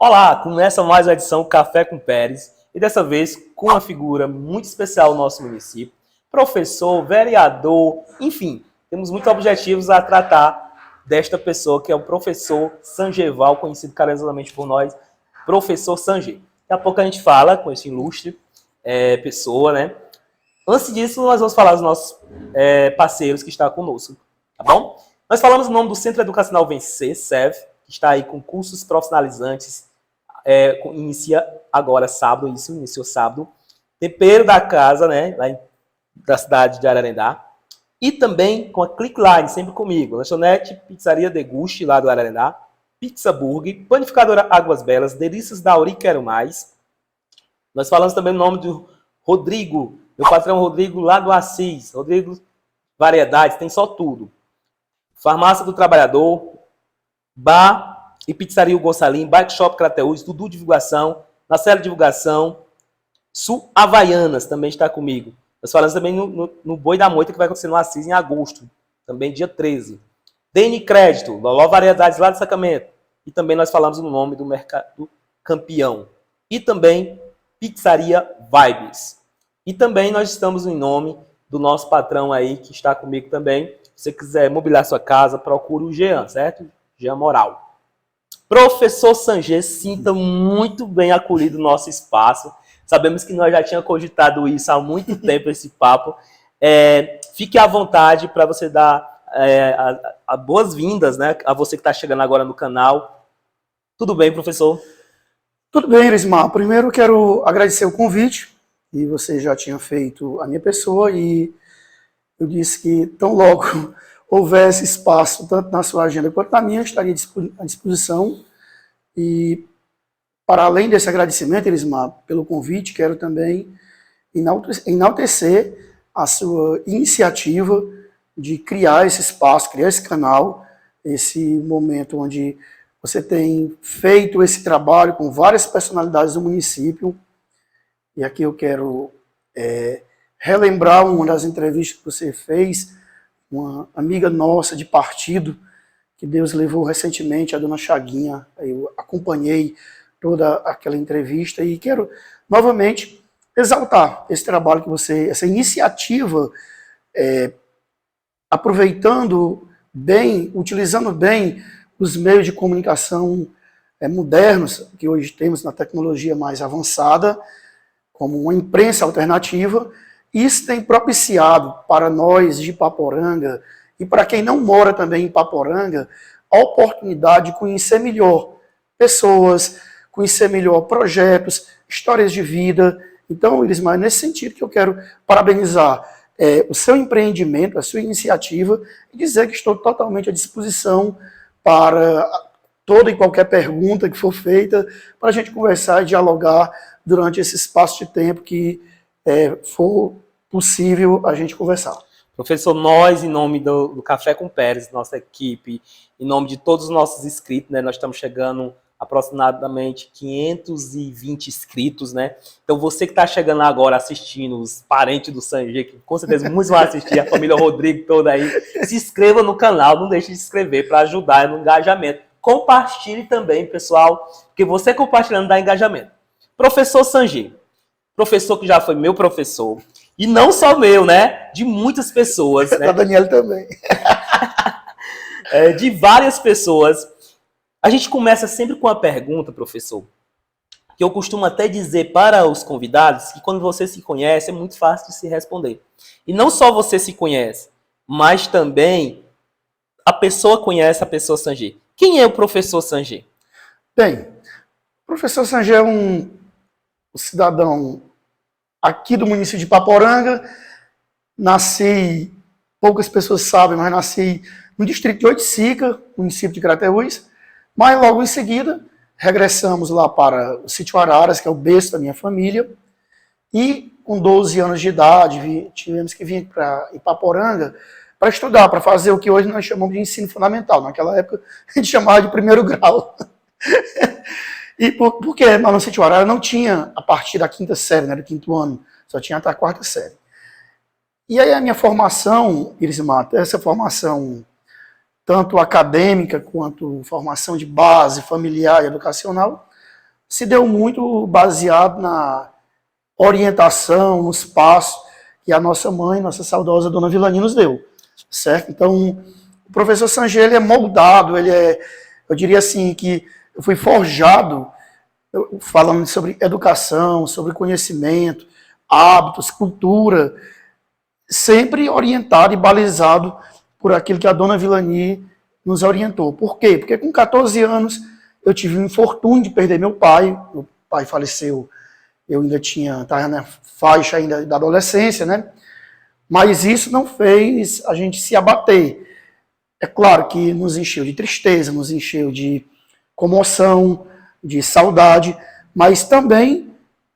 Olá, começa mais uma edição Café com Pérez e dessa vez com uma figura muito especial no nosso município, professor, vereador, enfim, temos muitos objetivos a tratar desta pessoa que é o professor Sangeval, conhecido carinhosamente por nós, professor Sange. Daqui a pouco a gente fala com esse ilustre pessoa, né? Antes disso, nós vamos falar dos nossos parceiros que estão conosco, tá bom? Nós falamos o nome do Centro Educacional Vencer, SEV, que está aí com cursos profissionalizantes, inicia agora sábado, iniciou sábado. Tempero da Casa, né, lá da cidade de Ararendá. E também com a Clickline, sempre comigo. Lanchonete, Pizzaria Deguste, lá do Ararendá. Pizza Burger, Panificadora Águas Belas, Delícias da Uri Quero Mais. Nós falamos também o nome do Rodrigo, meu patrão Rodrigo, lá do Assis. Rodrigo Variedades, tem só tudo. Farmácia do Trabalhador, Bar e Pizzaria Hugo Salim, Bike Shop Crateús, Dudu Divulgação, Nacela Divulgação, Sul Havaianas também está comigo. Nós falamos também no Boi da Moita, que vai acontecer no Assis em agosto, também dia 13. DN Crédito, Loló Variedades lá de Sacramento. E também nós falamos no nome do Mercado Campeão. E também Pizzaria Vibes. E também nós estamos em nome do nosso patrão aí, que está comigo também. Se você quiser mobiliar sua casa, procure o Jean, certo? Jean Moral. Professor Sange, sinta muito bem acolhido no nosso espaço. Sabemos que nós já tínhamos cogitado isso há muito tempo, esse papo. Fique à vontade para você dar boas-vindas, né, a você que está chegando agora no canal. Tudo bem, professor? Tudo bem, Irismar. Primeiro quero agradecer o convite, e você já tinha feito a minha pessoa, e eu disse que tão logo houvesse espaço, tanto na sua agenda quanto na minha, eu estaria à disposição. E, para além desse agradecimento, Irismar, pelo convite, quero também enaltecer a sua iniciativa de criar esse espaço, criar esse canal, esse momento onde você tem feito esse trabalho com várias personalidades do município. E aqui eu quero relembrar uma das entrevistas que você fez, uma amiga nossa de partido, que Deus levou recentemente, a dona Chaguinha. Eu acompanhei toda aquela entrevista e quero novamente exaltar esse trabalho que você, essa iniciativa, aproveitando bem, utilizando bem os meios de comunicação modernos que hoje temos na tecnologia mais avançada, como uma imprensa alternativa. Isso tem propiciado para nós de Ipaporanga e para quem não mora também em Ipaporanga a oportunidade de conhecer melhor pessoas, conhecer melhor projetos, histórias de vida. Então, Irismar, é nesse sentido que eu quero parabenizar o seu empreendimento, a sua iniciativa, e dizer que estou totalmente à disposição para toda e qualquer pergunta que for feita, para a gente conversar e dialogar durante esse espaço de tempo que for possível a gente conversar. Professor, nós, em nome do Café com Pérez, nossa equipe, em nome de todos os nossos inscritos, né, nós estamos chegando aproximadamente 520 inscritos, né? Então você que está chegando agora assistindo, os parentes do Sange, que com certeza muitos vão assistir, a família Rodrigo toda aí, se inscreva no canal, não deixe de se inscrever para ajudar no engajamento. Compartilhe também, pessoal, porque você compartilhando dá engajamento. Professor Sange, professor que já foi meu professor, e não só meu, né? De muitas pessoas. Né? Da Daniela também. De várias pessoas. A gente começa sempre com uma pergunta, professor, que eu costumo até dizer para os convidados que quando você se conhece é muito fácil de se responder. E não só você se conhece, mas também a pessoa conhece a pessoa Sange. Quem é o professor Sange? Bem, o professor Sange é um cidadão aqui do município de Ipaporanga. Nasci, poucas pessoas sabem, mas nasci no distrito de Oiticica, município de Crateús. Mas logo em seguida, regressamos lá para o sítio Araras, que é o berço da minha família. E com 12 anos de idade, tivemos que vir para Ipaporanga para estudar, para fazer o que hoje nós chamamos de ensino fundamental. Naquela época, a gente chamava de primeiro grau. E porque lá no sítio Arara não tinha a partir da quinta série, né, do quinto ano, só tinha até a quarta série. E aí a minha formação, Irismar, essa formação tanto acadêmica quanto formação de base familiar e educacional, se deu muito baseado na orientação, nos passos que a nossa mãe, nossa saudosa Dona Vilani nos deu, certo? Então, o professor Sanger, ele é moldado, eu diria assim, que eu fui forjado, falando sobre educação, sobre conhecimento, hábitos, cultura, sempre orientado e balizado por aquilo que a Dona Vilani nos orientou. Por quê? Porque com 14 anos eu tive o infortúnio de perder meu pai faleceu, eu ainda estava na faixa ainda da adolescência, né? Mas isso não fez a gente se abater. É claro que nos encheu de tristeza, nos encheu de comoção, de saudade, mas também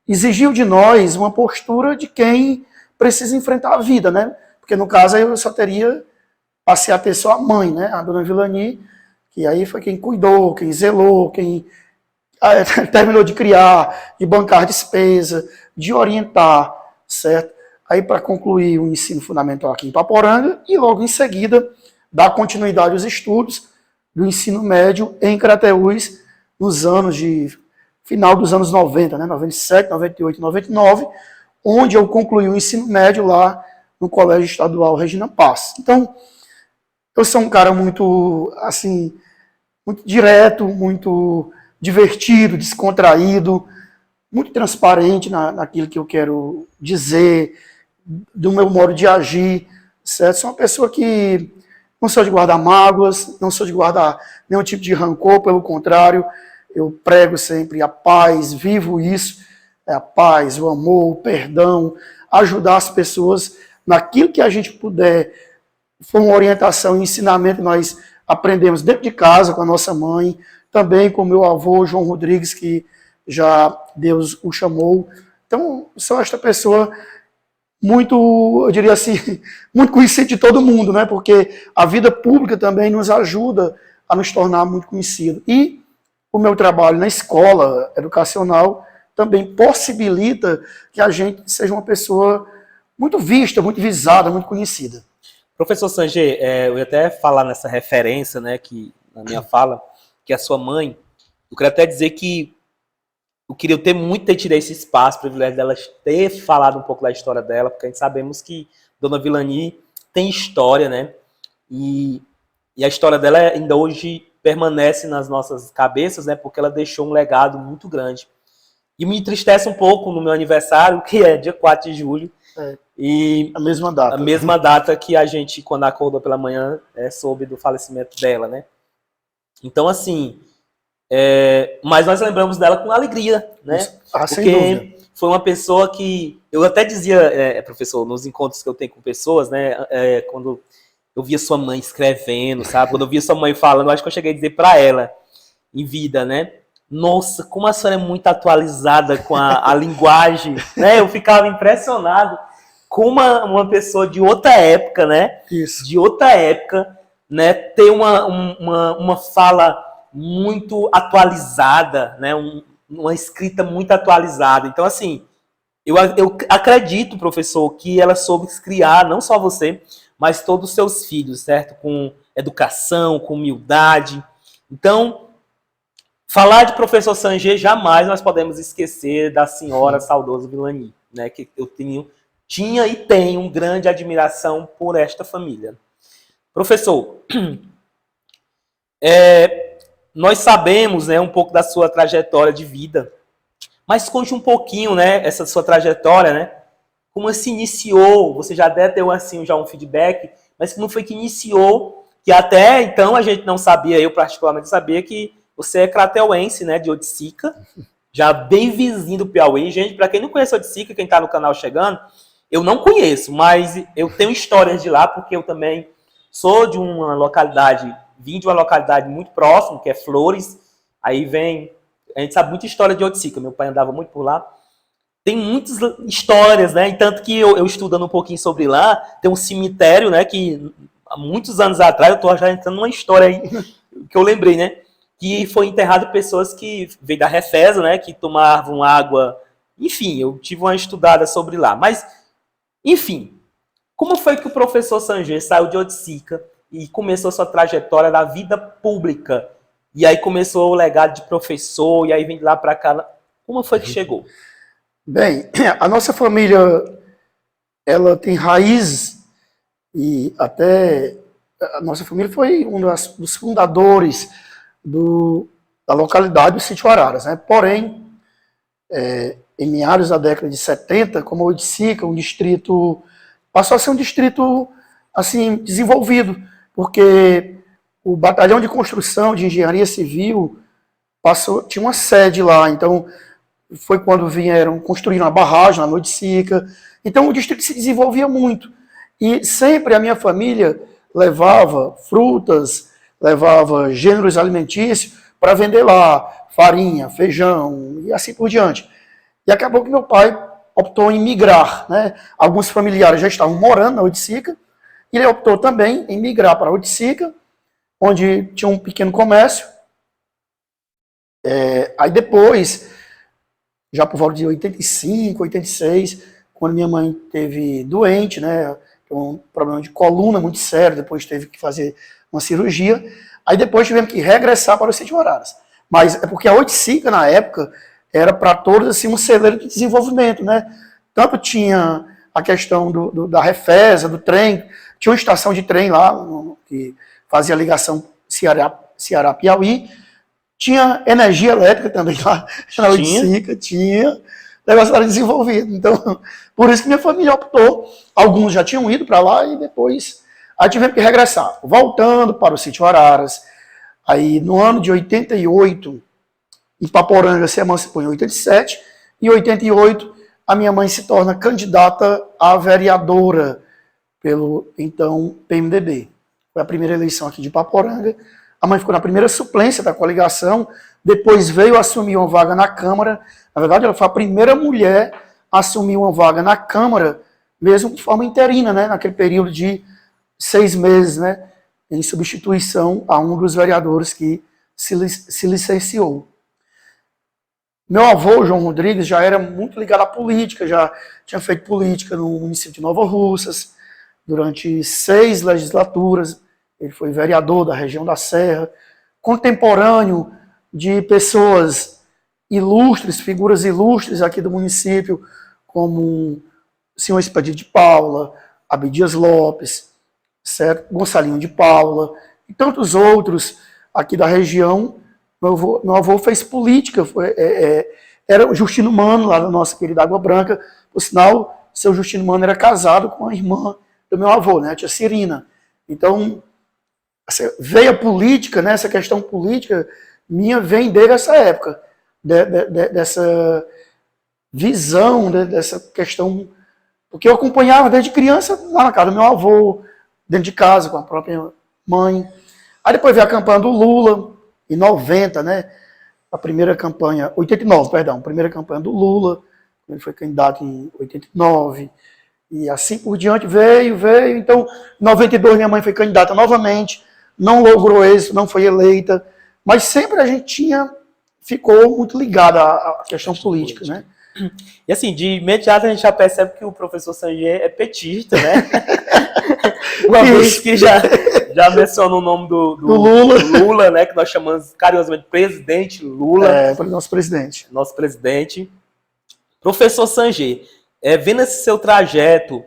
exigiu de nós uma postura de quem precisa enfrentar a vida, né? Porque no caso eu só passei a ter só a mãe, né? A Dona Vilani, que aí foi quem cuidou, quem zelou, quem terminou de criar, de bancar despesa, de orientar, certo? Aí para concluir o ensino fundamental aqui em Paporanga e logo em seguida dar continuidade aos estudos do ensino médio em Crateús nos anos de final dos anos 90, né? 97, 98, 99, onde eu concluí o ensino médio lá no Colégio Estadual Regina Paz. Então, eu sou um cara muito, assim, muito direto, muito divertido, descontraído, muito transparente naquilo que eu quero dizer, do meu modo de agir, certo? Sou uma pessoa que não sou de guardar mágoas, não sou de guardar nenhum tipo de rancor, pelo contrário, eu prego sempre a paz, vivo isso, a paz, o amor, o perdão, ajudar as pessoas naquilo que a gente puder. Foi uma orientação e ensinamento que nós aprendemos dentro de casa com a nossa mãe, também com o meu avô, João Rodrigues, que já Deus o chamou. Então, sou esta pessoa muito, eu diria assim, muito conhecida de todo mundo, né? Porque a vida pública também nos ajuda a nos tornar muito conhecidos. E o meu trabalho na escola educacional também possibilita que a gente seja uma pessoa muito vista, muito visada, muito conhecida. Professor Sanger, eu ia até falar nessa referência, né, que na minha fala, que a sua mãe, eu queria até dizer que eu queria ter tido esse espaço, o privilégio dela ter falado um pouco da história dela, porque a gente sabemos que Dona Vilani tem história, né, e a história dela ainda hoje permanece nas nossas cabeças, né, porque ela deixou um legado muito grande. E me entristece um pouco no meu aniversário, que é dia 4 de julho, e a mesma data. A mesma data que a gente, quando acordou pela manhã, soube do falecimento dela, né? Então, assim, mas nós lembramos dela com alegria, né? Sem dúvida. Foi uma pessoa que, eu até dizia, professor, nos encontros que eu tenho com pessoas, né? Quando eu via sua mãe escrevendo, sabe? Quando eu via sua mãe falando, eu acho que eu cheguei a dizer para ela, em vida, né? Nossa, como a senhora é muito atualizada com a linguagem, né? Eu ficava impressionado com uma pessoa de outra época, né? Isso. De outra época, né? Ter uma fala muito atualizada, né? Uma escrita muito atualizada. Então, assim, eu acredito, professor, que ela soube criar, não só você, mas todos os seus filhos, certo? Com educação, com humildade. Então, falar de professor Sanger, jamais nós podemos esquecer da senhora saudosa Vilani, né? Que eu tinha e tenho grande admiração por esta família. Professor, nós sabemos, né, um pouco da sua trajetória de vida, mas conte um pouquinho, né, essa sua trajetória, né? Como se iniciou, você já deve ter assim, já um feedback, mas como foi que iniciou, que até então a gente não sabia, eu particularmente sabia que você é crateuense, né, de Oiticica, já bem vizinho do Piauí. Gente, para quem não conhece Oiticica, quem está no canal chegando, eu não conheço, mas eu tenho histórias de lá, porque eu também sou de uma localidade, vim de uma localidade muito próxima, que é Flores. Aí vem, a gente sabe muita história de Oiticica, meu pai andava muito por lá. Tem muitas histórias, né, e tanto que eu estudando um pouquinho sobre lá, tem um cemitério, né, que há muitos anos atrás, eu estou já entrando numa história aí, que eu lembrei, né, que foi enterrado pessoas que veio da Refesa, né, que tomavam água, enfim, eu tive uma estudada sobre lá. Mas, enfim, como foi que o professor Sanger saiu de Oiticica e começou sua trajetória da vida pública e aí começou o legado de professor, e aí vem de lá para cá. Como foi que chegou? Bem, a nossa família, ela tem raízes, e até a nossa família foi um dos fundadores da localidade do Sítio Araras, né? Porém, em meados da década de 70, como a Oiticica, um distrito, passou a ser um distrito assim, desenvolvido, porque o Batalhão de Construção de Engenharia Civil tinha uma sede lá, então foi quando vieram construir uma barragem na Oiticica, então o distrito se desenvolvia muito, e sempre a minha família levava frutas, levava gêneros alimentícios para vender lá, farinha, feijão e assim por diante. E acabou que meu pai optou em migrar, né? Alguns familiares já estavam morando na Oiticica, e ele optou também em migrar para a Oiticica, onde tinha um pequeno comércio. Aí depois, já por volta de 85, 86, quando minha mãe teve doente, né? Um problema de coluna muito sério, depois teve que fazer uma cirurgia. Aí depois tivemos que regressar para o Sítio Araras. Mas é porque a Oiticica, na época, era para todos assim, um celeiro de desenvolvimento, né? Tanto tinha a questão da Refesa, do trem, tinha uma estação de trem lá, que fazia a ligação Ceará-Piauí, tinha energia elétrica também lá na Oiticica, tinha, o negócio era desenvolvido. Então, por isso que minha família optou, alguns já tinham ido para lá e depois aí tivemos que regressar. Voltando para o Sítio Araras, aí no ano de 88, Ipaporanga se emancipou em 87, e em 88 a minha mãe se torna candidata a vereadora pelo, então, PMDB. Foi a primeira eleição aqui de Ipaporanga. A mãe ficou na primeira suplência da coligação, depois veio assumir uma vaga na Câmara. Na verdade, ela foi a primeira mulher a assumir uma vaga na Câmara, mesmo de forma interina, né, naquele período de 6 meses, né, em substituição a um dos vereadores que se licenciou. Meu avô, João Rodrigues, já era muito ligado à política, já tinha feito política no município de Nova Russas, durante 6 legislaturas. Ele foi vereador da região da Serra, contemporâneo de pessoas ilustres, figuras ilustres aqui do município, como o senhor Expedito de Paula, Abdias Lopes, certo? Gonçalinho de Paula, e tantos outros aqui da região. Meu avô fez política, era o Justino Mano, lá da nossa querida Água Branca. Por sinal, seu Justino Mano era casado com a irmã do meu avô, né, a tia Cirina. Então, veio a política, né, essa questão política minha vem desde essa época, dessa visão, dessa questão, porque eu acompanhava desde criança lá na casa do meu avô, dentro de casa, com a própria mãe. Aí depois veio a campanha do Lula, em 90, né? A primeira campanha, 89, perdão, a primeira campanha do Lula, ele foi candidato em 89, e assim por diante veio, então em 92 minha mãe foi candidata novamente, não logrou êxito, não foi eleita, mas sempre a gente ficou muito ligado à questão política, né? E assim, de imediato a gente já percebe que o professor Sanger é petista, né? Uma vez que já mencionou o nome do Lula, né? Que nós chamamos carinhosamente de presidente Lula. Foi o nosso presidente. Nosso presidente. Professor Sanger, vendo esse seu trajeto,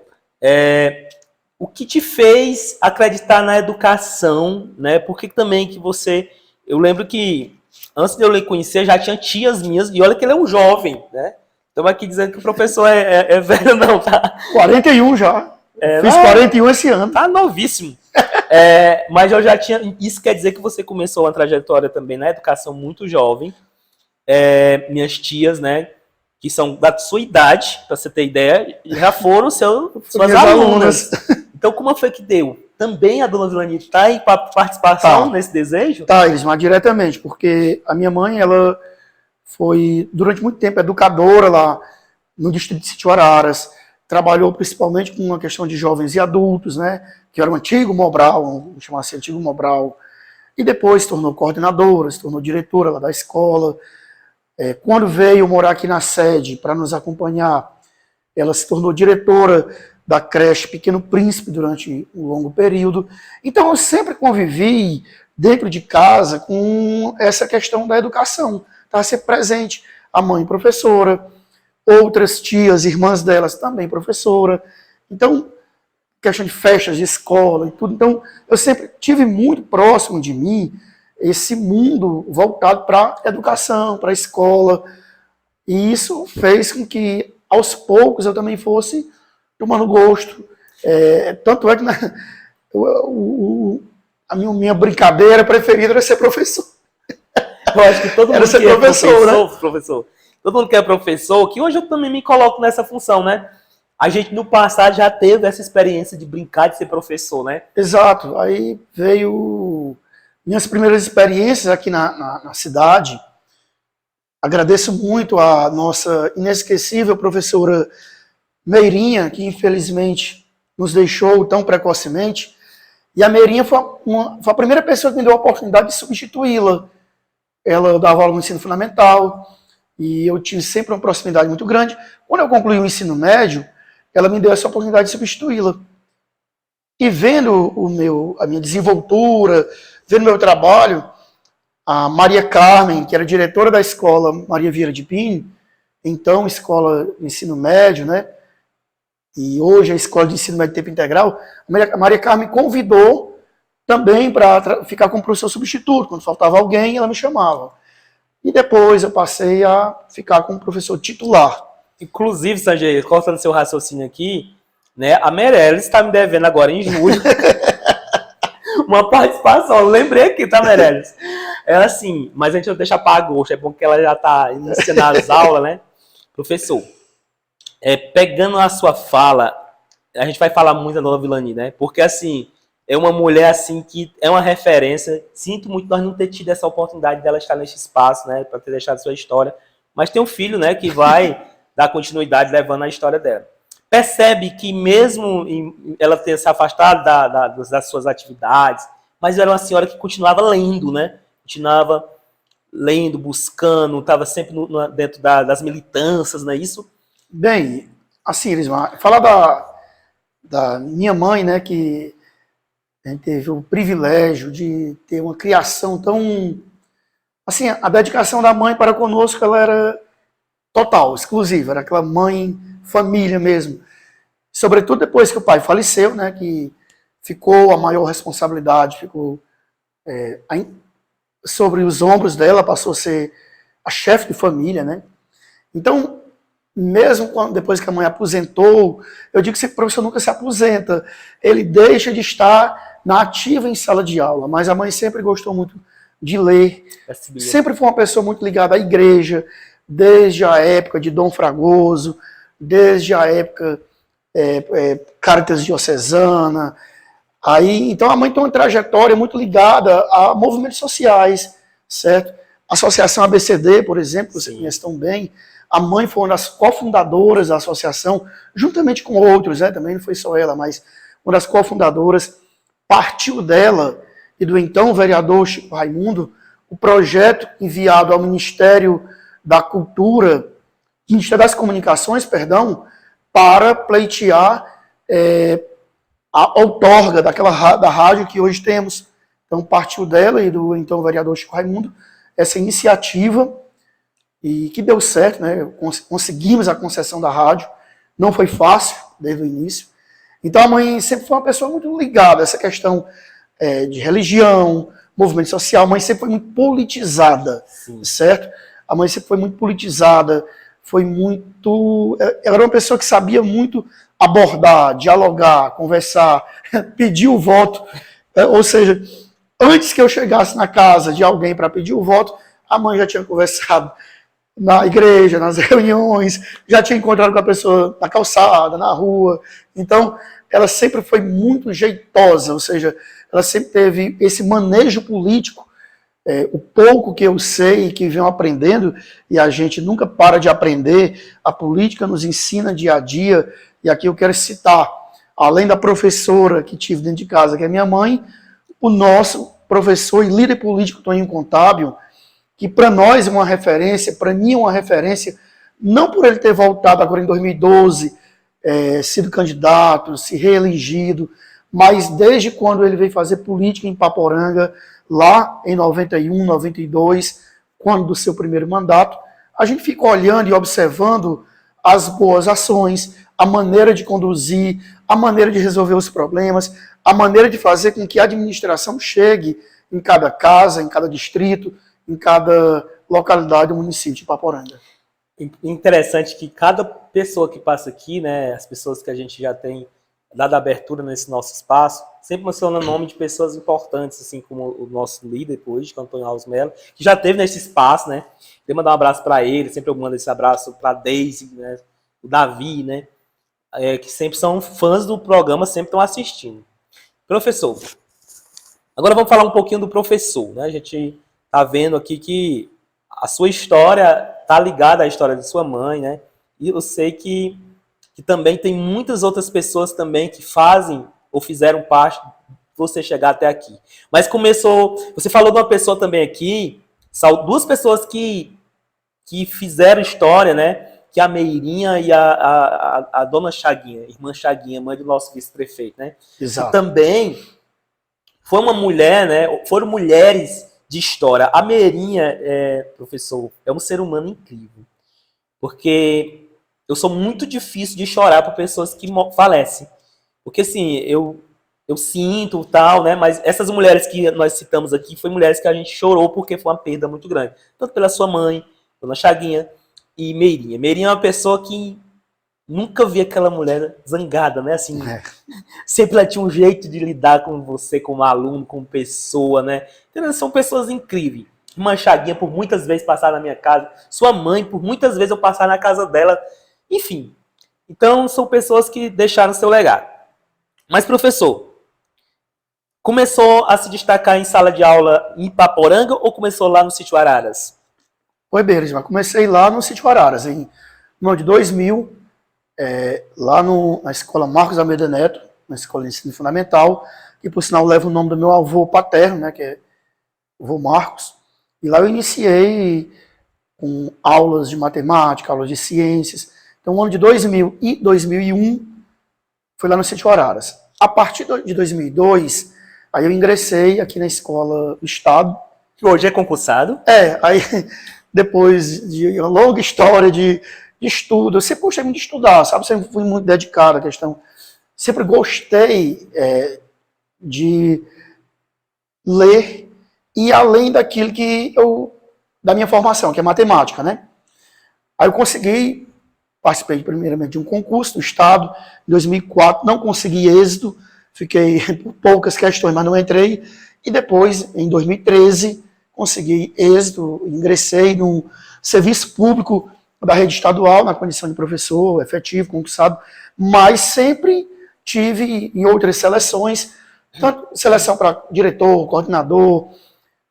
o que te fez acreditar na educação, né? Porque também que você... Eu lembro que antes de eu lhe conhecer, já tinha tias minhas, e olha que ele é um jovem, né? Estamos aqui dizendo que o professor é velho, não, tá? 41 já. Fiz 41 esse ano. Tá novíssimo. Mas eu já tinha... Isso quer dizer que você começou uma trajetória também na educação muito jovem. Minhas tias, né, que são da sua idade, para você ter ideia, já foram suas alunas. Então, como foi que deu? Também a dona Vilani está em participação nesse desejo? Tá, Ismar, diretamente, porque a minha mãe, ela foi, durante muito tempo, educadora lá no distrito de Sítio Araras, trabalhou principalmente com uma questão de jovens e adultos, né, que era o antigo Mobral, vamos chamar assim, antigo Mobral, e depois se tornou coordenadora, se tornou diretora lá da escola. Quando veio morar aqui na sede para nos acompanhar, ela se tornou diretora da creche Pequeno Príncipe durante um longo período. Então eu sempre convivi dentro de casa com essa questão da educação, tá? Ser presente. A mãe professora, outras tias, irmãs delas também professora. Então, questão de festas de escola e tudo. Então, eu sempre tive muito próximo de mim esse mundo voltado para a educação, para a escola. E isso fez com que, aos poucos, eu também fosse tomando gosto. Tanto é que a minha brincadeira preferida era ser professor. Eu acho que todo mundo Era ser que é professor. Todo mundo que é professor, que hoje eu também me coloco nessa função, né? A gente no passado já teve essa experiência de brincar de ser professor, né? Exato. Aí veio minhas primeiras experiências aqui na cidade. Agradeço muito a nossa inesquecível professora Meirinha, que infelizmente nos deixou tão precocemente. E a Meirinha foi a primeira pessoa que me deu a oportunidade de substituí-la. Ela dava aula no ensino fundamental e eu tive sempre uma proximidade muito grande. Quando eu concluí o ensino médio, ela me deu essa oportunidade de substituí-la. E vendo a minha desenvoltura, vendo o meu trabalho, a Maria Carmen, que era diretora da escola Maria Vieira de Pinho, então escola de ensino médio, né? E hoje a escola de ensino médio de tempo integral, a Maria Carmen convidou também para ficar como professor substituto. Quando faltava alguém, ela me chamava. E depois eu passei a ficar como professor titular. Inclusive, Sanjay, cortando seu raciocínio aqui, né? A Meirelles está me devendo agora em julho uma participação. Eu lembrei aqui, tá, Meirelles? Ela assim, mas a gente não deixa para agosto, é bom que ela já está iniciando as aulas, né? Professor, pegando a sua fala, a gente vai falar muito da Dona Vilani, né? Porque assim, é uma mulher assim que é uma referência. Sinto muito nós não ter tido essa oportunidade dela estar nesse espaço, né? Para ter deixado sua história. Mas tem um filho, né? Que vai dar continuidade levando a história dela. Percebe que mesmo ela ter se afastado das suas atividades, mas era uma senhora que continuava lendo, né? Continuava lendo, buscando, estava sempre dentro das militâncias, não é isso? Bem, assim, Elismar, falar da minha mãe, né, que a gente teve o privilégio de ter uma criação tão... Assim, a dedicação da mãe para conosco, ela era total, exclusiva, era aquela mãe, família mesmo. Sobretudo depois que o pai faleceu, né, que ficou a maior responsabilidade, ficou sobre os ombros dela, passou a ser a chefe de família, né. Então, mesmo depois que a mãe aposentou, eu digo que o professor nunca se aposenta, ele deixa de estar na ativa em sala de aula, mas a mãe sempre gostou muito de ler, sempre foi uma pessoa muito ligada à igreja, desde a época de Dom Fragoso, desde a época Caritas Diocesana. Então a mãe tem uma trajetória muito ligada a movimentos sociais, certo? A Associação ABCD, por exemplo, você conhece tão bem, a mãe foi uma das cofundadoras da associação, juntamente com outros, né? Também não foi só ela, mas uma das cofundadoras. Partiu dela e do então vereador Chico Raimundo o projeto enviado ao Ministério da Cultura, Ministério das Comunicações, perdão, para pleitear a outorga da rádio que hoje temos. Então partiu dela e do então vereador Chico Raimundo essa iniciativa e que deu certo, né? Conseguimos a concessão da rádio, não foi fácil desde o início. Então a mãe sempre foi uma pessoa muito ligada a essa questão de religião, movimento social. A mãe sempre foi muito politizada, certo? A mãe sempre foi muito politizada, ela era uma pessoa que sabia muito abordar, dialogar, conversar, pedir o voto. Ou seja, antes que eu chegasse na casa de alguém para pedir o voto, a mãe já tinha conversado na igreja, nas reuniões, já tinha encontrado com a pessoa na calçada, na rua. Então, ela sempre foi muito jeitosa, ou seja, ela sempre teve esse manejo político. O pouco que eu sei e que venho aprendendo, e a gente nunca para de aprender, a política nos ensina dia a dia, e aqui eu quero citar, além da professora que tive dentro de casa, que é minha mãe, o nosso professor e líder político Toninho Contábil, que para nós é uma referência, para mim é uma referência, não por ele ter voltado agora em 2012, sido candidato, se reelegido, mas desde quando ele veio fazer política em Ipaporanga, lá em 91, 92, quando do seu primeiro mandato, a gente fica olhando e observando as boas ações, a maneira de conduzir, a maneira de resolver os problemas, a maneira de fazer com que a administração chegue em cada casa, em cada distrito, em cada localidade do município de Ipaporanga. Interessante que cada pessoa que passa aqui, né, as pessoas que a gente já tem dado abertura nesse nosso espaço, sempre menciona o nome de pessoas importantes, assim como o nosso líder hoje, que é o Antônio Alves Mello, que já teve nesse espaço, né? Queria mandar um abraço para ele, sempre eu mando esse abraço para a Deise, né, o Davi, né, que sempre são fãs do programa, sempre estão assistindo. Professor, agora vamos falar um pouquinho do professor, né? A gente está vendo aqui que a sua história está ligada à história de sua mãe, né? E eu sei que também tem muitas outras pessoas também que fazem ou fizeram parte de você chegar até aqui. Mas começou... Você falou de uma pessoa também aqui, duas pessoas que fizeram história, né? Que é a Meirinha e a dona Chaguinha, irmã Chaguinha, mãe do nosso vice-prefeito, né? Exato. E também foi uma mulher, né? Foram mulheres de história. A Meirinha, professor, é um ser humano incrível. Porque eu sou muito difícil de chorar por pessoas que falecem. Porque, assim, eu sinto tal, né? Mas essas mulheres que nós citamos aqui foram mulheres que a gente chorou porque foi uma perda muito grande. Tanto pela sua mãe, dona Chaguinha e Meirinha. Meirinha é uma pessoa que nunca vi aquela mulher zangada, né? Assim, sempre ela tinha um jeito de lidar com você, como aluno, como pessoa, né? Então, são pessoas incríveis. Irmã Chaguinha, por muitas vezes passar na minha casa. Sua mãe, por muitas vezes eu passar na casa dela. Enfim, então são pessoas que deixaram seu legado. Mas, professor, começou a se destacar em sala de aula em Ipaporanga ou começou lá no Sítio Araras? Oi, Berisma, comecei lá no Sítio Araras, em no ano de 2000, lá na escola Marcos Almeida Neto, na escola de ensino fundamental, que por sinal leva o nome do meu avô paterno, né, que é o avô Marcos. E lá eu iniciei com aulas de matemática, aulas de ciências. Então, o ano de 2000 e 2001 foi lá no Sítio Araras. A partir de 2002, aí eu ingressei aqui na escola do Estado. Que hoje é concursado. Aí depois de uma longa história de estudo, eu sempre gostei muito de estudar, sabe? Sempre fui muito dedicado à questão. Sempre gostei de ler e além daquilo que da minha formação, que é matemática, né? Aí eu participei primeiramente de um concurso do Estado, em 2004, não consegui êxito, fiquei por poucas questões, mas não entrei, e depois, em 2013, consegui êxito, ingressei no serviço público da rede estadual, na condição de professor efetivo, concursado, mas sempre tive em outras seleções, tanto seleção para diretor, coordenador,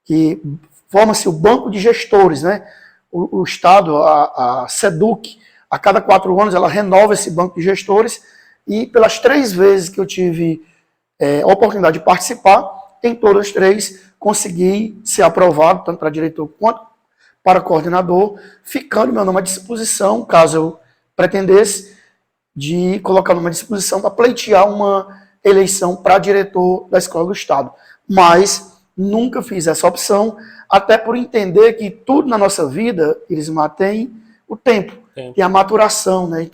que forma-se o banco de gestores, né? O Estado, a SEDUC, a cada 4 anos ela renova esse banco de gestores e pelas 3 vezes que eu tive a oportunidade de participar, em todas as 3 consegui ser aprovado, tanto para diretor quanto para coordenador, ficando meu nome à disposição, caso eu pretendesse, de colocar o nome à disposição para pleitear uma eleição para diretor da Escola do Estado. Mas nunca fiz essa opção, até por entender que tudo na nossa vida, Irismar, tem o tempo, tem a maturação, né?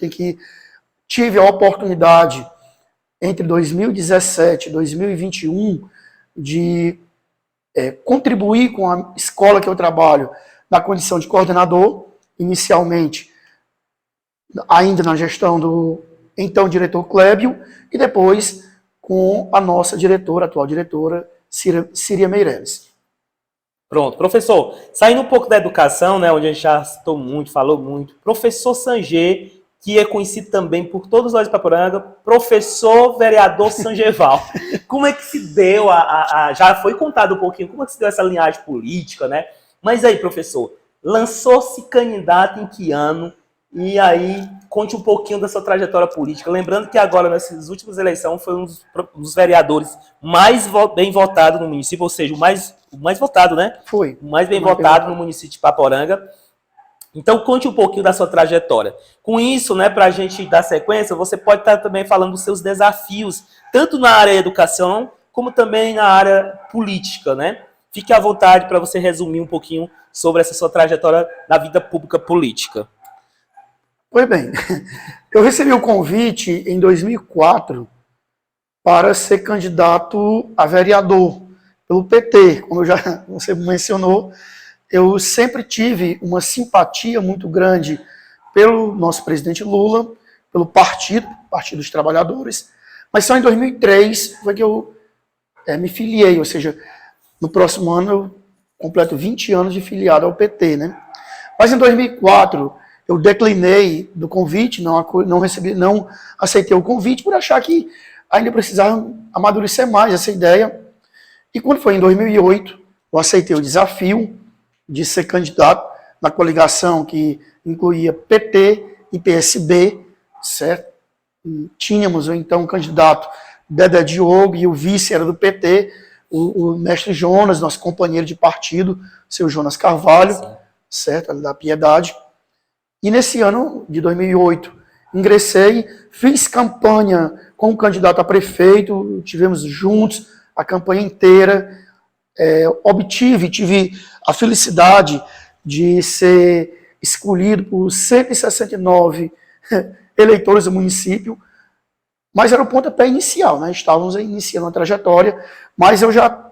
Tive a oportunidade, entre 2017 e 2021, de contribuir com a escola que eu trabalho na condição de coordenador, inicialmente ainda na gestão do então diretor Clébio, e depois com a nossa diretora, atual diretora, Síria Meireles. Pronto, professor, saindo um pouco da educação, né, onde a gente já citou muito, falou muito, professor Sanger, que é conhecido também por todos nós de Ipaporanga, professor vereador Sangeval. Como é que se deu já foi contado um pouquinho, como é que se deu essa linhagem política, né? Mas aí, professor, lançou-se candidato em que ano? E aí, conte um pouquinho da sua trajetória política. Lembrando que agora, nessas últimas eleições, foi um dos vereadores mais bem votados no município, ou seja, o mais votado, né? Foi. O mais bem votado no município de Ipaporanga. Então, conte um pouquinho da sua trajetória. Com isso, né, para a gente dar sequência, você pode estar também falando dos seus desafios, tanto na área educação, como também na área política, né? Fique à vontade para você resumir um pouquinho sobre essa sua trajetória na vida pública política. Pois bem, eu recebi o convite em 2004 para ser candidato a vereador pelo PT. Como você mencionou, eu sempre tive uma simpatia muito grande pelo nosso presidente Lula, pelo Partido dos Trabalhadores, mas só em 2003 foi que eu me filiei, ou seja, no próximo ano eu completo 20 anos de filiado ao PT, né? Mas em 2004 eu declinei do convite, não aceitei o convite por achar que ainda precisava amadurecer mais essa ideia. E quando foi em 2008, eu aceitei o desafio de ser candidato na coligação que incluía PT e PSB, certo? Tínhamos então o candidato Dedé Diogo e o vice era do PT, o mestre Jonas, nosso companheiro de partido, seu Jonas Carvalho, sim, certo? Da Piedade. E nesse ano de 2008, ingressei, fiz campanha com o candidato a prefeito, tivemos juntos a campanha inteira, tive a felicidade de ser escolhido por 169 eleitores do município, mas era o pontapé inicial, né? Estávamos iniciando a trajetória, mas eu já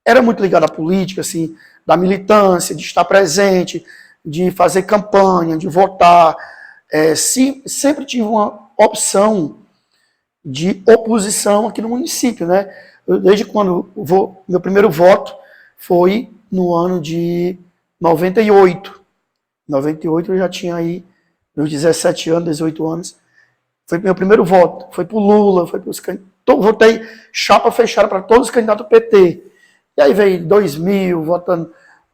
era muito ligado à política, assim, da militância, de estar presente, de fazer campanha, de votar. Sempre tive uma opção de oposição aqui no município, né? Desde quando meu primeiro voto foi no ano de 98. 98 eu já tinha aí meus 17 anos, 18 anos. Foi meu primeiro voto. Foi pro Lula, foi pros candidatos. Votei chapa fechada para todos os candidatos do PT. E aí veio 2000,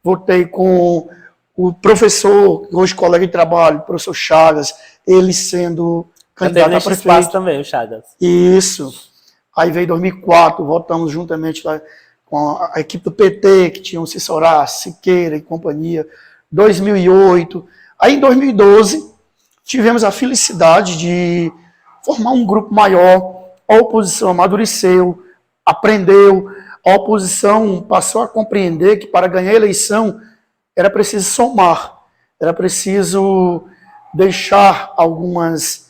votei com o professor, hoje colega de trabalho, o professor Chagas, ele sendo candidato a prefeito. Espaço também, o Chagas. Isso. Aí veio 2004, votamos juntamente lá com a equipe do PT, que tinha o Cícero Siqueira e companhia. 2008. Aí em 2012, tivemos a felicidade de formar um grupo maior. A oposição amadureceu, aprendeu. A oposição passou a compreender que para ganhar a eleição era preciso somar, era preciso deixar algumas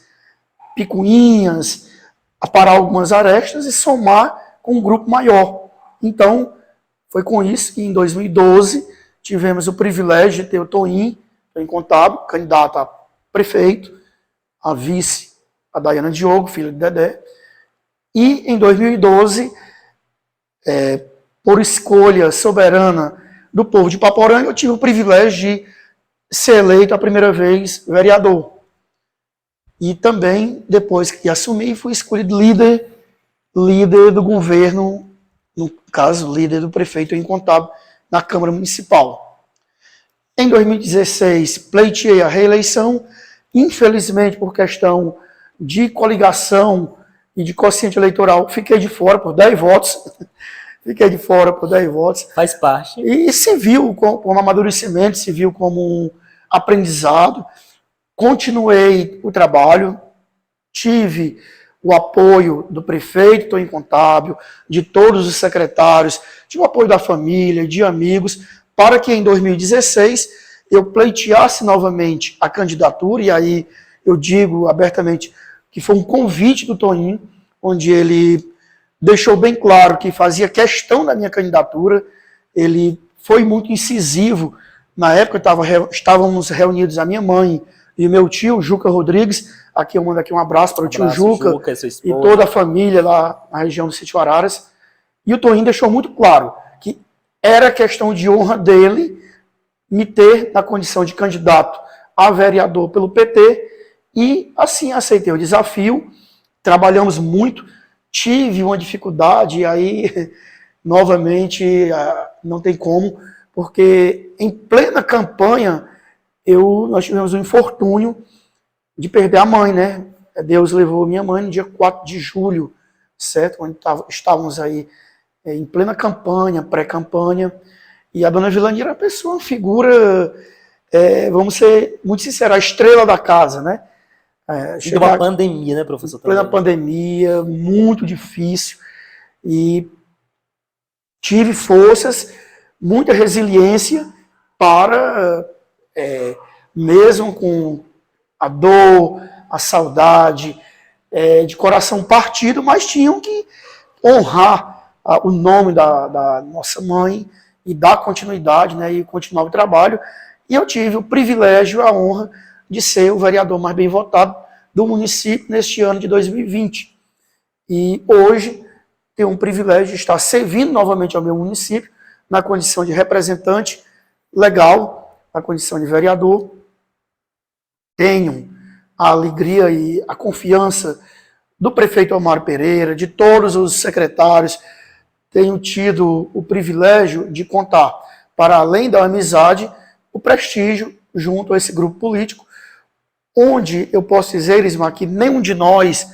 picuinhas, aparar algumas arestas e somar com um grupo maior. Então, foi com isso que em 2012 tivemos o privilégio de ter o Toim Contábil, candidato a prefeito, a vice, a Daiana Diogo, filha de Dedé. E em 2012, por escolha soberana do povo de Paporanga, eu tive o privilégio de ser eleito a primeira vez vereador. E também, depois que assumi, fui escolhido líder do governo, no caso, líder do prefeito Contábil, na Câmara Municipal. Em 2016, pleiteei a reeleição, infelizmente, por questão de coligação e de quociente eleitoral, fiquei de fora por 10 votos. Fiquei de fora por 10 votos. Faz parte. E se viu como um amadurecimento, se viu como um aprendizado. Continuei o trabalho, tive o apoio do prefeito Toim Contábil, de todos os secretários, tive o apoio da família, de amigos, para que em 2016 eu pleiteasse novamente a candidatura, e aí eu digo abertamente que foi um convite do Toim, onde ele deixou bem claro que fazia questão da minha candidatura, ele foi muito incisivo. Na época estávamos reunidos a minha mãe e o meu tio, Juca Rodrigues, aqui eu mando aqui um abraço para o tio Juca e toda a família lá na região do Sítio Araras. E o Toim deixou muito claro que era questão de honra dele me ter na condição de candidato a vereador pelo PT, e assim aceitei o desafio, trabalhamos muito. Tive uma dificuldade, e aí, novamente, não tem como, porque em plena campanha, nós tivemos um infortúnio de perder a mãe, né? Deus levou minha mãe no dia 4 de julho, certo? Quando estávamos aí em plena campanha, pré-campanha, e a dona Vilani era uma figura vamos ser muito sinceros, a estrela da casa, né? E de uma pandemia, né, professor? Plena pandemia, muito difícil. E tive forças, muita resiliência para, mesmo com a dor, a saudade, de coração partido, mas tinham que honrar o nome da nossa mãe e dar continuidade, né, e continuar o trabalho. E eu tive o privilégio, a honra de ser o vereador mais bem votado do município neste ano de 2020. E hoje tenho um privilégio de estar servindo novamente ao meu município na condição de representante legal, na condição de vereador. Tenho a alegria e a confiança do prefeito Omar Pereira, de todos os secretários. Tenho tido o privilégio de contar, para além da amizade, o prestígio junto a esse grupo político, onde eu posso dizer, Ismar, que nenhum de nós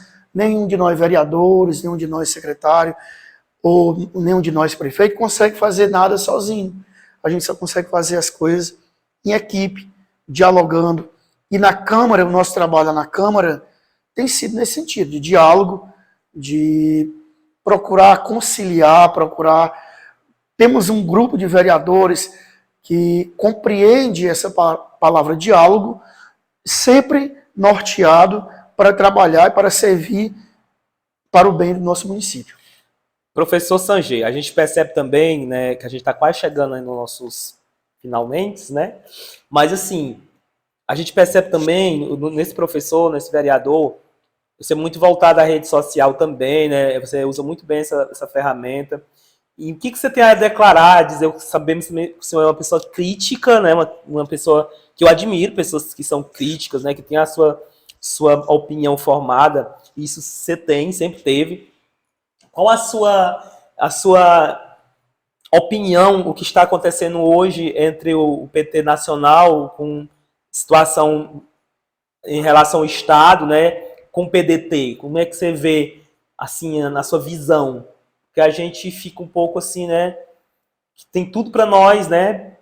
vereadores, nenhum de nós secretário, ou nenhum de nós prefeito consegue fazer nada sozinho. A gente só consegue fazer as coisas em equipe, dialogando. E na Câmara, o nosso trabalho na Câmara tem sido nesse sentido, de diálogo, de procurar conciliar, Temos um grupo de vereadores que compreende essa palavra diálogo, sempre norteado para trabalhar e para servir para o bem do nosso município. Professor Sanger, a gente percebe também, né, que a gente está quase chegando aí nos nossos finalmente, né? Mas assim, a gente percebe também nesse professor, nesse vereador, você é muito voltado à rede social também, né? Você usa muito bem essa ferramenta. E o que você tem a declarar, dizer, sabemos que o senhor é uma pessoa crítica, né? Uma pessoa que eu admiro, pessoas que são críticas, né? Que tem a sua opinião formada. Isso você tem, sempre teve. Qual a sua opinião, o que está acontecendo hoje entre o PT nacional, com situação em relação ao Estado, né? Com o PDT? Como é que você vê, assim, na sua visão? Que a gente fica um pouco assim, né? Que tem tudo para nós, né?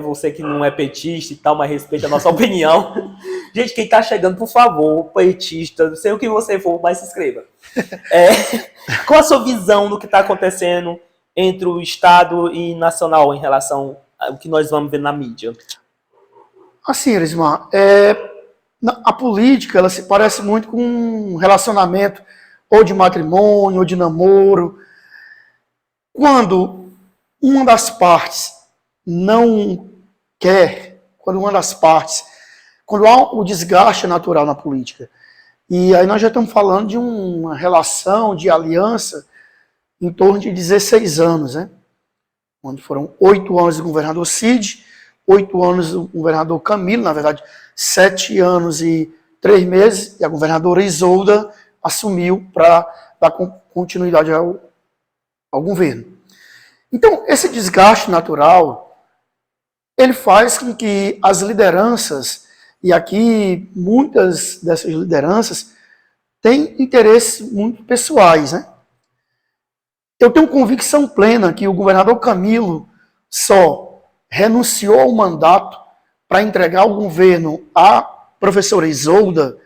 Você que não é petista e tal, mas respeita a nossa opinião. Gente, quem tá chegando, por favor, petista, não sei o que você for, mas se inscreva. Qual a sua visão do que está acontecendo entre o Estado e nacional em relação ao que nós vamos ver na mídia? Assim, Elismar, a política, ela se parece muito com um relacionamento ou de matrimônio, ou de namoro. Quando uma das partes não quer, quando há o desgaste natural na política, e aí nós já estamos falando de uma relação de aliança em torno de 16 anos, né? Onde foram 8 anos do governador Cid, 8 anos do governador Camilo, na verdade, 7 anos e 3 meses, e a governadora Isolda assumiu para dar continuidade ao governo. Então, esse desgaste natural, ele faz com que as lideranças, e aqui muitas dessas lideranças, têm interesses muito pessoais, né? Eu tenho convicção plena que o governador Camilo só renunciou ao mandato para entregar o governo à professora Isolda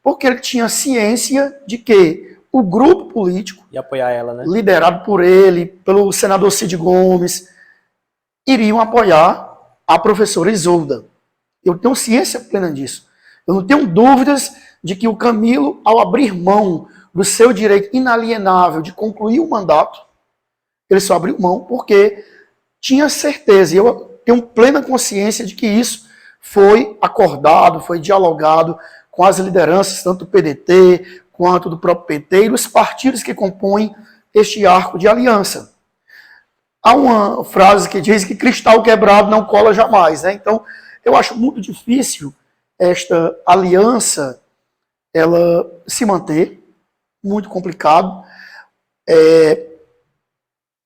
porque ele tinha ciência de que o grupo político, e apoiar ela, né? Liderado por ele, pelo senador Cid Gomes, iriam apoiar a professora Isolda. Eu tenho ciência plena disso. Eu não tenho dúvidas de que o Camilo, ao abrir mão do seu direito inalienável de concluir o mandato, ele só abriu mão porque tinha certeza, e eu tenho plena consciência de que isso foi acordado, foi dialogado com as lideranças, tanto do PDT, quanto do próprio PT, e dos partidos que compõem este arco de aliança. Há uma frase que diz que cristal quebrado não cola jamais, né? Então, eu acho muito difícil esta aliança ela se manter, muito complicado.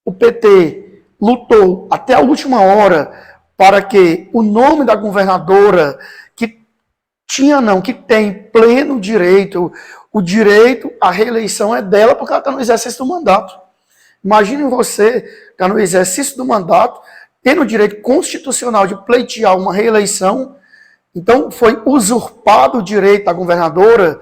O PT lutou até a última hora para que o nome da governadora, que tem pleno direito, o direito à reeleição é dela porque ela está no exercício do mandato. Imagine você estar no exercício do mandato, tendo o direito constitucional de pleitear uma reeleição Então, foi usurpado o direito da governadora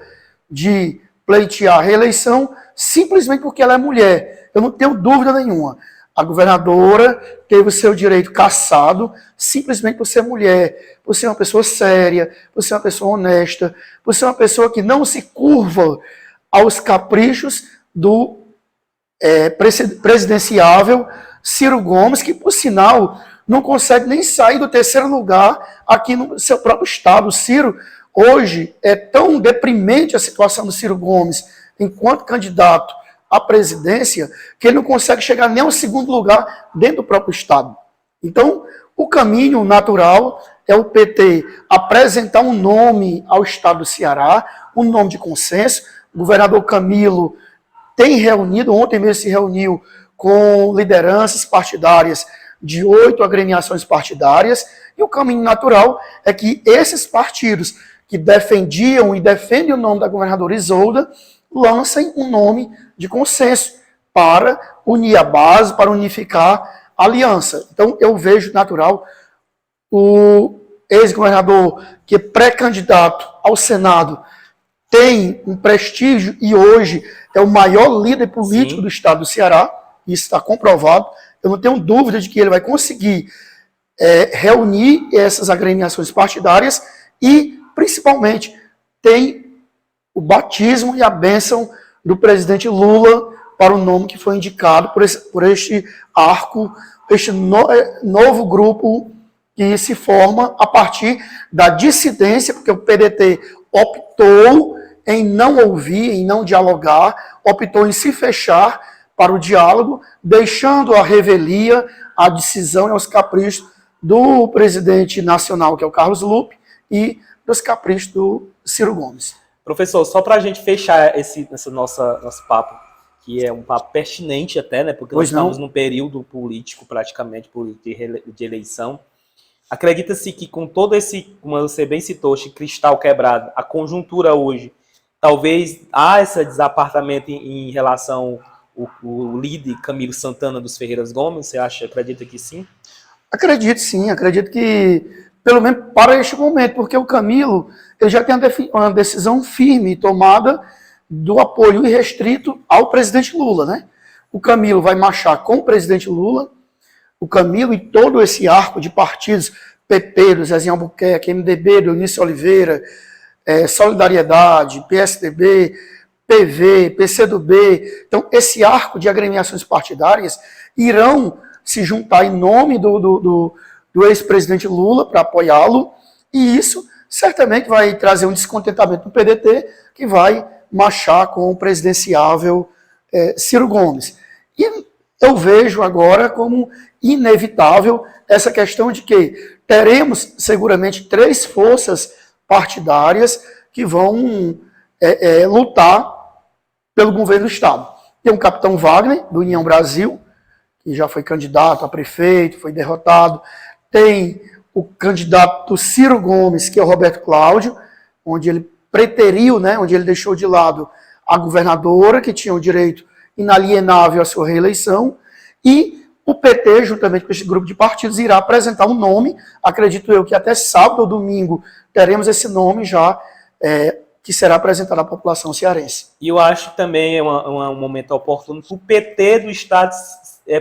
de pleitear a reeleição simplesmente porque ela é mulher. Eu não tenho dúvida nenhuma. A governadora teve o seu direito cassado simplesmente por ser mulher, por ser uma pessoa séria, por ser uma pessoa honesta, por ser uma pessoa que não se curva aos caprichos do presidenciável Ciro Gomes, que, por sinal, não consegue nem sair do terceiro lugar aqui no seu próprio estado. O Ciro, hoje, é tão deprimente a situação do Ciro Gomes enquanto candidato à presidência, que ele não consegue chegar nem ao segundo lugar dentro do próprio estado. Então, o caminho natural é o PT apresentar um nome ao estado do Ceará, um nome de consenso. O governador Camilo tem reunido, ontem mesmo se reuniu com lideranças partidárias de 8 agremiações partidárias, e o caminho natural é que esses partidos que defendiam e defendem o nome da governadora Isolda lancem um nome de consenso para unir a base, para unificar a aliança. Então, eu vejo natural o ex-governador, que é pré-candidato ao Senado, tem um prestígio e hoje é o maior líder político Sim. do estado do Ceará, isso está comprovado. Eu não tenho dúvida de que ele vai conseguir reunir essas agremiações partidárias e, principalmente, tem o batismo e a bênção do presidente Lula para o nome que foi indicado por este arco, este novo grupo que se forma a partir da dissidência, porque o PDT optou em não ouvir, em não dialogar, optou em se fechar para o diálogo, deixando a revelia, a decisão e os caprichos do presidente nacional, que é o Carlos Lupe, e dos caprichos do Ciro Gomes. Professor, só para a gente fechar esse nosso papo, que é um papo pertinente até, né? Porque nós estamos num período político, praticamente, de eleição. Acredita-se que com todo esse, como você bem citou, esse cristal quebrado, a conjuntura hoje, talvez há esse desapartamento em relação ao líder Camilo Santana dos Ferreiras Gomes? Você acredita que sim? Acredito sim, acredito que, pelo menos para este momento, porque o Camilo ele já tem uma decisão firme tomada do apoio irrestrito ao presidente Lula, né? O Camilo vai marchar com o presidente Lula, o Camilo e todo esse arco de partidos, PP, do Zezinho Albuquerque, MDB, do Eunício Oliveira, Solidariedade, PSDB, PV, PCdoB. Então, esse arco de agremiações partidárias irão se juntar em nome do ex-presidente Lula para apoiá-lo, e isso certamente vai trazer um descontentamento no PDT, que vai marchar com o presidenciável Ciro Gomes. E eu vejo agora como inevitável essa questão de que teremos seguramente 3 forças partidárias que vão lutar pelo governo do Estado. Tem o capitão Wagner, do União Brasil, que já foi candidato a prefeito, foi derrotado. Tem o candidato Ciro Gomes, que é o Roberto Cláudio, onde ele preteriu, né, onde ele deixou de lado a governadora, que tinha o direito inalienável à sua reeleição, e o PT, juntamente com esse grupo de partidos, irá apresentar um nome, acredito eu que até sábado ou domingo teremos esse nome já, que será apresentado à população cearense. E eu acho que também é um momento oportuno para o PT do Estado,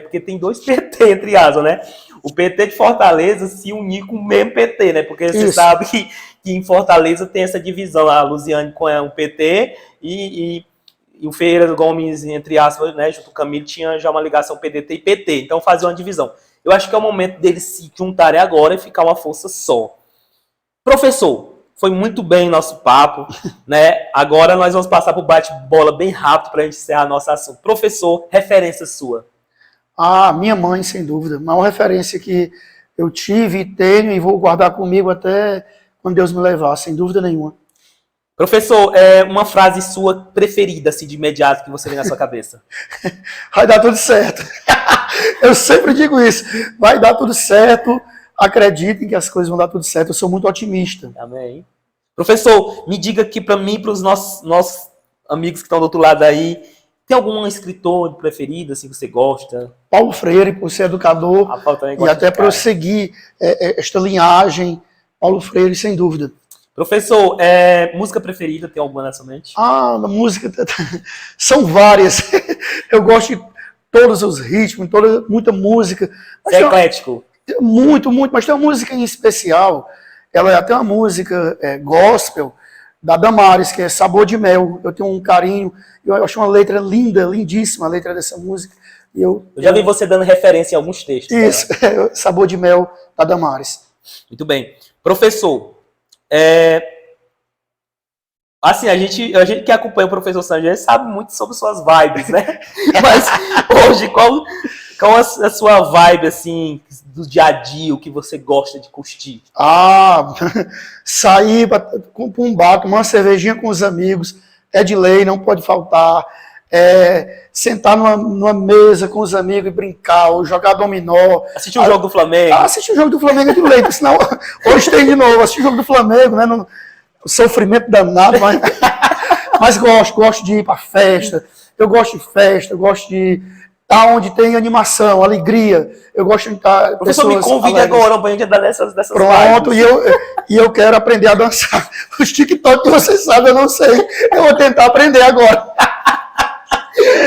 porque tem 2 PT, entre aspas, né? O PT de Fortaleza se unir com o mesmo PT, né? Porque você sabe que em Fortaleza tem essa divisão, a Luziane com o PT e o Ferreira Gomes, entre aspas, né, junto com o Camilo, tinha já uma ligação PDT e PT, então fazia uma divisão. Eu acho que é o momento deles se juntarem agora e ficar uma força só. Professor, foi muito bem nosso papo, né? Agora nós vamos passar para o bate-bola bem rápido para a gente encerrar nosso assunto. Professor, referência sua? Minha mãe, sem dúvida. A maior referência que eu tive, tenho e vou guardar comigo até quando Deus me levar, sem dúvida nenhuma. Professor, uma frase sua preferida, assim, de imediato, que você vem na sua cabeça? Vai dar tudo certo. Eu sempre digo isso. Vai dar tudo certo. Acreditem que as coisas vão dar tudo certo. Eu sou muito otimista. Amém. Professor, me diga aqui para mim, para os nossos amigos que estão do outro lado aí, tem algum escritor preferido, assim, que você gosta? Paulo Freire, por ser educador e até prosseguir esta linhagem Paulo Freire, sem dúvida. Professor, música preferida, tem alguma nessa mente? Ah, a música são várias. Eu gosto de todos os ritmos, muita música. Você é eclético? Muito, mas tem uma música em especial, ela é até uma música gospel, da Damares, que é Sabor de Mel. Eu tenho um carinho, eu acho uma letra linda, lindíssima a letra dessa música. Eu já vi você dando referência em alguns textos. Isso, Sabor de Mel, da Damares. Muito bem. Professor, assim, a gente que acompanha o professor Sandro sabe muito sobre suas vibes, né? Mas hoje, qual a sua vibe, assim, do dia a dia, o que você gosta de curtir? Ah, sair para um bar, tomar uma cervejinha com os amigos, é de lei, não pode faltar. Sentar numa mesa com os amigos e brincar, ou jogar dominó. Assistir o jogo do Flamengo. Assistir o jogo do Flamengo é de lei, senão hoje tem de novo, assistir o jogo do Flamengo, né? O sofrimento danado, mas gosto de ir para festa, eu gosto de festa, eu gosto de estar onde tem animação, alegria, eu gosto de estar... Professor, me convide agora para a gente dar dessas Pronto, e eu quero aprender a dançar. Os TikTok que vocês sabem, eu não sei, eu vou tentar aprender agora.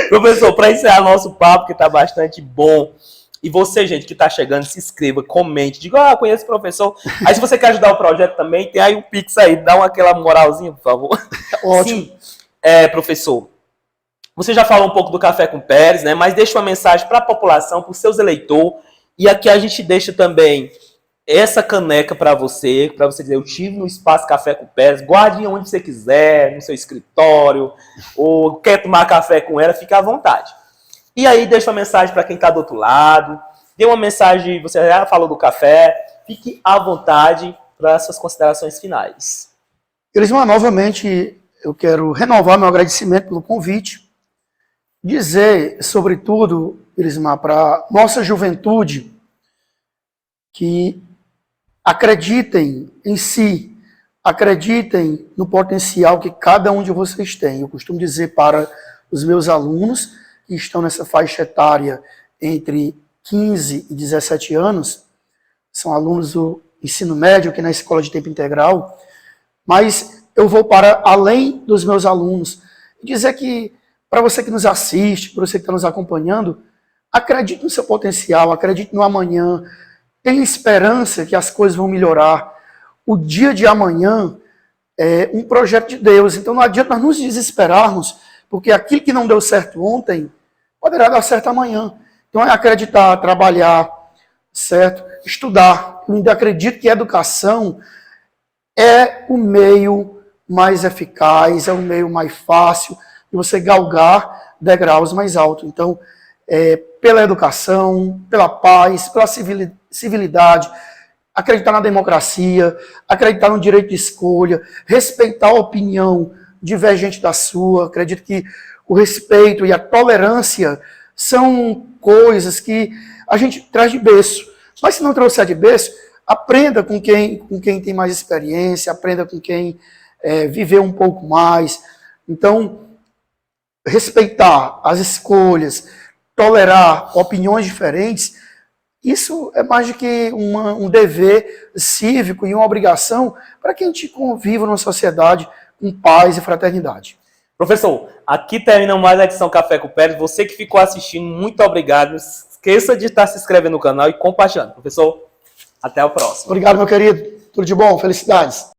Professor, para encerrar nosso papo, que está bastante bom, e você, gente, que está chegando, se inscreva, comente, diga, conheço o professor. Aí, se você quer ajudar o projeto também, tem aí um Pix aí, dá aquela moralzinha, por favor. Ótimo. Sim, professor, você já falou um pouco do Café com Pérez, né? Mas deixa uma mensagem para a população, para os seus eleitores, e aqui a gente deixa também essa caneca para você dizer, eu tive no Espaço Café com Pérez, guarde onde você quiser, no seu escritório, ou quer tomar café com ela, fica à vontade. E aí deixa uma mensagem para quem está do outro lado, dê uma mensagem, você já falou do café, fique à vontade para as suas considerações finais. Elismar, novamente, eu quero renovar meu agradecimento pelo convite, dizer, sobretudo, Elismar, para nossa juventude, que acreditem em si, acreditem no potencial que cada um de vocês tem. Eu costumo dizer para os meus alunos que estão nessa faixa etária entre 15 e 17 anos, são alunos do ensino médio, aqui na escola de tempo integral, mas eu vou para além dos meus alunos e dizer que, para você que nos assiste, para você que está nos acompanhando, acredite no seu potencial, acredite no amanhã, tenha esperança que as coisas vão melhorar. O dia de amanhã é um projeto de Deus, então não adianta nós nos desesperarmos, porque aquilo que não deu certo ontem, poderá dar certo amanhã. Então é acreditar, trabalhar, certo? Estudar. Eu ainda acredito que a educação é o meio mais eficaz, é o meio mais fácil de você galgar degraus mais altos. Então, pela educação, pela paz, pela civilidade, acreditar na democracia, acreditar no direito de escolha, respeitar a opinião divergente da sua. Acredito que o respeito e a tolerância são coisas que a gente traz de berço. Mas se não trouxer de berço, aprenda com quem tem mais experiência, aprenda com quem viveu um pouco mais. Então, respeitar as escolhas, tolerar opiniões diferentes, isso é mais do que um dever cívico e uma obrigação para que a gente conviva numa sociedade com paz e fraternidade. Professor, aqui termina mais a edição Café com Pérez. Você que ficou assistindo, muito obrigado. Não esqueça de estar se inscrevendo no canal e compartilhando. Professor, até o próximo. Obrigado, meu querido. Tudo de bom. Felicidades.